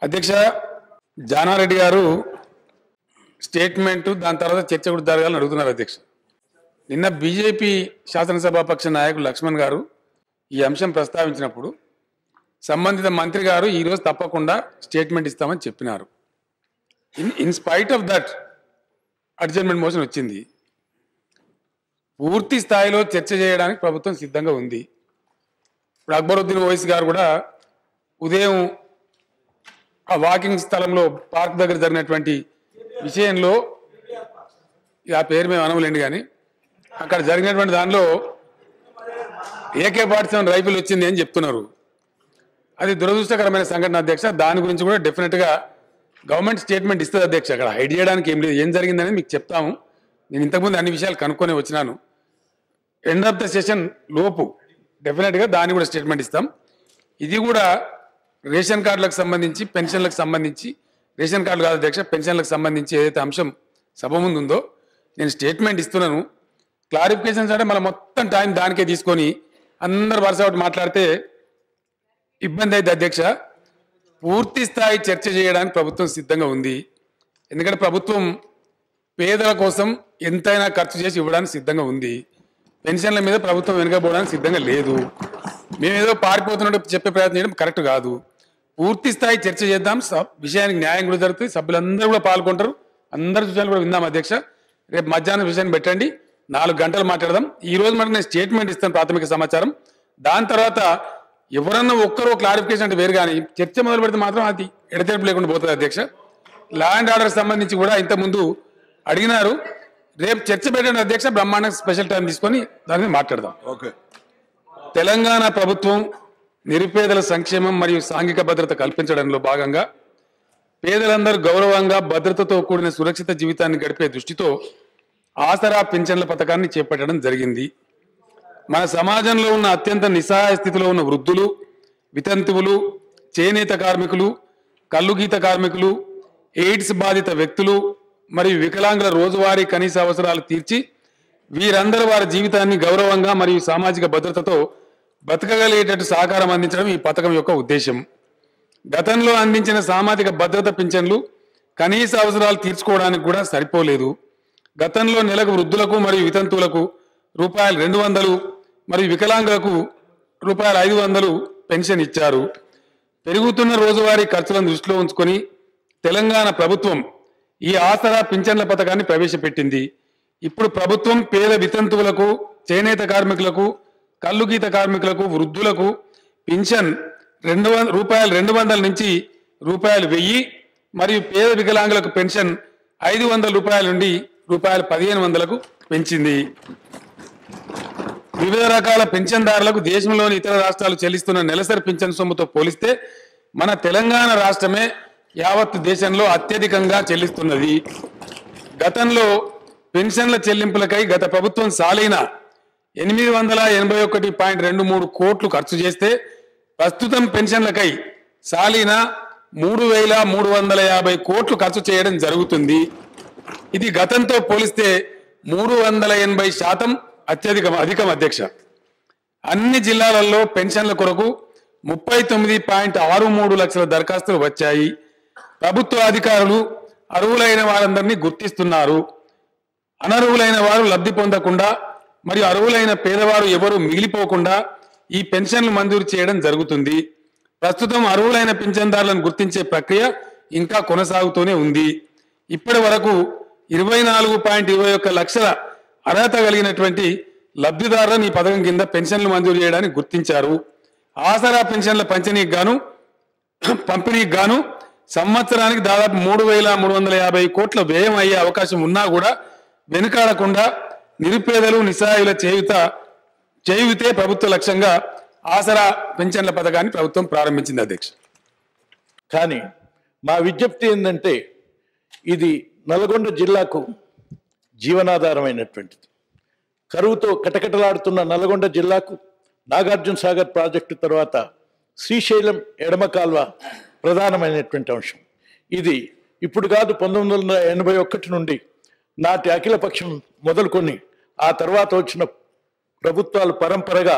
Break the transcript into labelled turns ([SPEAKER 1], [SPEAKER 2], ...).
[SPEAKER 1] అధ్యక్ష జానారెడ్డి గారు స్టేట్మెంట్ దాని తర్వాత చర్చ కూడా జరగాలని అడుగుతున్నారు అధ్యక్ష. నిన్న బీజేపీ శాసనసభాపక్ష నాయకులు లక్ష్మణ్ గారు ఈ అంశం ప్రస్తావించినప్పుడు సంబంధిత మంత్రి గారు ఈరోజు తప్పకుండా స్టేట్మెంట్ ఇస్తామని చెప్పినారు. In spite of that adjournment motion వచ్చింది. పూర్తి స్థాయిలో చర్చ చేయడానికి ప్రభుత్వం సిద్ధంగా ఉంది. ఇప్పుడు అక్బరుద్దీన్ ఓవైసీ గారు కూడా ఉదయం ఆ వాకింగ్ స్థలంలో పార్క్ దగ్గర జరిగినటువంటి విషయంలో ఆ పేరు మేము అనవలేండి, కానీ అక్కడ జరిగినటువంటి దానిలో AK-47 రైఫిల్ వచ్చింది అని చెప్తున్నారు. అది దురదృష్టకరమైన సంఘటన అధ్యక్ష. దాని గురించి కూడా డెఫినెట్గా గవర్నమెంట్ స్టేట్మెంట్ ఇస్తుంది అధ్యక్ష. అక్కడ హైడ్ చేయడానికి ఏం లేదు, ఏం జరిగిందని మీకు చెప్తాము. నేను ఇంతకుముందు అన్ని విషయాలు కనుక్కొని వచ్చినాను. ఎండ్ ఆఫ్ ద సెషన్ లోపు డెఫినెట్గా దాన్ని కూడా స్టేట్మెంట్ ఇస్తాం. ఇది కూడా రేషన్ కార్డులకు సంబంధించి, పెన్షన్లకు సంబంధించి, రేషన్ కార్డులు కాదు అధ్యక్ష, పెన్షన్లకు సంబంధించి ఏదైతే అంశం సభ ముందు ఉందో నేను స్టేట్మెంట్ ఇస్తున్నాను. క్లారిఫికేషన్స్ అంటే మళ్ళీ మొత్తం టైం దానికే తీసుకొని అందరు వరుస ఒకటి మాట్లాడితే ఇబ్బంది అయితే అధ్యక్ష. పూర్తి స్థాయి చర్చ చేయడానికి ప్రభుత్వం సిద్ధంగా ఉంది. ఎందుకంటే ప్రభుత్వం పేదల కోసం ఎంతైనా ఖర్చు చేసి ఇవ్వడానికి సిద్ధంగా ఉంది. పెన్షన్ల మీద ప్రభుత్వం వెనుకపోవడానికి సిద్ధంగా లేదు. మేమేదో పారిపోతున్నట్టు చెప్పే ప్రయత్నం చేయడం కరెక్ట్ కాదు. పూర్తి స్థాయి చర్చ చేద్దాం. విషయానికి న్యాయం కూడా జరుగుతుంది. సభ్యులందరూ కూడా పాల్గొంటారు. అందరి విషయాలు కూడా విందాం అధ్యక్ష. రేపు మధ్యాహ్నం విషయాన్ని పెట్టండి, 4 గంటలు మాట్లాడదాం. ఈ రోజు మనకు నేను స్టేట్మెంట్ ఇస్తాను, ప్రాథమిక సమాచారం. దాని తర్వాత ఎవరన్నా ఒక్కరో క్లారిఫికేషన్ అంటే వేరు, కానీ చర్చ మొదలు పెడితే మాత్రం అది ఎడతెరపు లేకుండా పోతుంది అధ్యక్ష. లా అండ్ ఆర్డర్ సంబంధించి కూడా ఇంతకుముందు అడిగినారు. రేపు చర్చ పెట్టండి అధ్యక్ష. బ్రహ్మాండంగా స్పెషల్ టైం తీసుకొని దాని మీద మాట్లాడదాం.
[SPEAKER 2] ఓకే.
[SPEAKER 1] తెలంగాణ ప్రభుత్వం నిరుపేదల సంక్షేమం మరియు సాంఘిక భద్రత కల్పించడంలో భాగంగా పేదలందరూ గౌరవంగా భద్రతతో కూడిన సురక్షిత జీవితాన్ని గడిపే దృష్టితో ఆసరా పింఛన్ల పథకాన్ని చేపట్టడం జరిగింది. మన సమాజంలో ఉన్న అత్యంత నిస్సహాయ స్థితిలో ఉన్న వృద్ధులు, వితంతువులు, చేనేత కార్మికులు, కల్లుగీత కార్మికులు, ఎయిడ్స్ బాధిత వ్యక్తులు మరియు వికలాంగుల రోజువారీ కనీస అవసరాలు తీర్చి వీరందరూ వారి జీవితాన్ని గౌరవంగా మరియు సామాజిక భద్రతతో బతకగలిగేటట్టు సహకారం అందించడం ఈ పథకం యొక్క ఉద్దేశం. గతంలో అందించిన సామాజిక భద్రత పింఛన్లు కనీస అవసరాలు తీర్చుకోవడానికి కూడా సరిపోలేదు. గతంలో నెలకు వృద్ధులకు మరియు వితంతువులకు ₹200 మరియు వికలాంగులకు ₹500 పెన్షన్ ఇచ్చారు. పెరుగుతున్న రోజువారీ ఖర్చులను దృష్టిలో ఉంచుకొని తెలంగాణ ప్రభుత్వం ఈ ఆసరా పింఛన్ల పథకాన్ని ప్రవేశపెట్టింది. ఇప్పుడు ప్రభుత్వం పేద వితంతువులకు, చేనేత కార్మికులకు, కల్లుగీత కార్మికులకు, వృద్ధులకు పింఛన్ ₹200 నుంచి ₹1000 మరియు పేద వికలాంగులకు పెన్షన్ ₹500 నుండి ₹1500 పెంచింది. వివిధ రకాల పెన్షన్దారులకు దేశంలోని ఇతర రాష్ట్రాలు చెల్లిస్తున్న నెలసరి పింఛన్ సొమ్ముతో పోలిస్తే మన తెలంగాణ రాష్ట్రమే యావత్ దేశంలో అత్యధికంగా చెల్లిస్తున్నది. గతంలో పెన్షన్ల చెల్లింపులకై గత ప్రభుత్వం సాలైన 881.23 కోట్లు ఖర్చు చేస్తే ప్రస్తుతం పెన్షన్లకై సాలిన 3,350 కోట్లు ఖర్చు చేయడం జరుగుతుంది. ఇది గతంతో పోలిస్తే 380% అధికం అధ్యక్ష. అన్ని జిల్లాలలో పెన్షన్ల కొరకు 39.63 లక్షల దరఖాస్తులు వచ్చాయి. ప్రభుత్వ అధికారులు అర్హులైన వారందరినీ గుర్తిస్తున్నారు. అనర్హులైన వారు లబ్ధి పొందకుండా మరియు అర్హులైన పేదవారు ఎవరు మిగిలిపోకుండా ఈ పెన్షన్లు మంజూరు చేయడం జరుగుతుంది. ప్రస్తుతం అర్హులైన పింఛన్దారులను గుర్తించే ప్రక్రియ ఇంకా కొనసాగుతూనే ఉంది. ఇప్పటి వరకు 24.21 లక్షల అర్హత కలిగినటువంటి లబ్ధిదారులను ఈ పథకం కింద పెన్షన్లు మంజూరు చేయడానికి గుర్తించారు. ఆసరా పెన్షన్ల పంపిణీకి గాను సంవత్సరానికి దాదాపు 3,350 కోట్ల వ్యయం అయ్యే అవకాశం ఉన్నా కూడా వెనుకాడకుండా నిరుపేదలు, నిస్సహాయుల చేయుతే ప్రభుత్వ లక్ష్యంగా ఆసరా పెన్షన్ల పథకాన్ని ప్రభుత్వం ప్రారంభించింది అధ్యక్ష.
[SPEAKER 2] కానీ మా విజ్ఞప్తి ఏంటంటే, ఇది నల్గొండ జిల్లాకు జీవనాధారమైనటువంటిది. కరువుతో కటకటలాడుతున్న నల్గొండ జిల్లాకు నాగార్జున సాగర్ ప్రాజెక్టు తర్వాత శ్రీశైలం ఎడమ కాల్వ ప్రధానమైనటువంటి అంశం. ఇది ఇప్పుడు కాదు, 1981 నుండి నాటి అఖిలపక్షం మొదలుకొని ఆ తర్వాత వచ్చిన ప్రభుత్వాలు పరంపరగా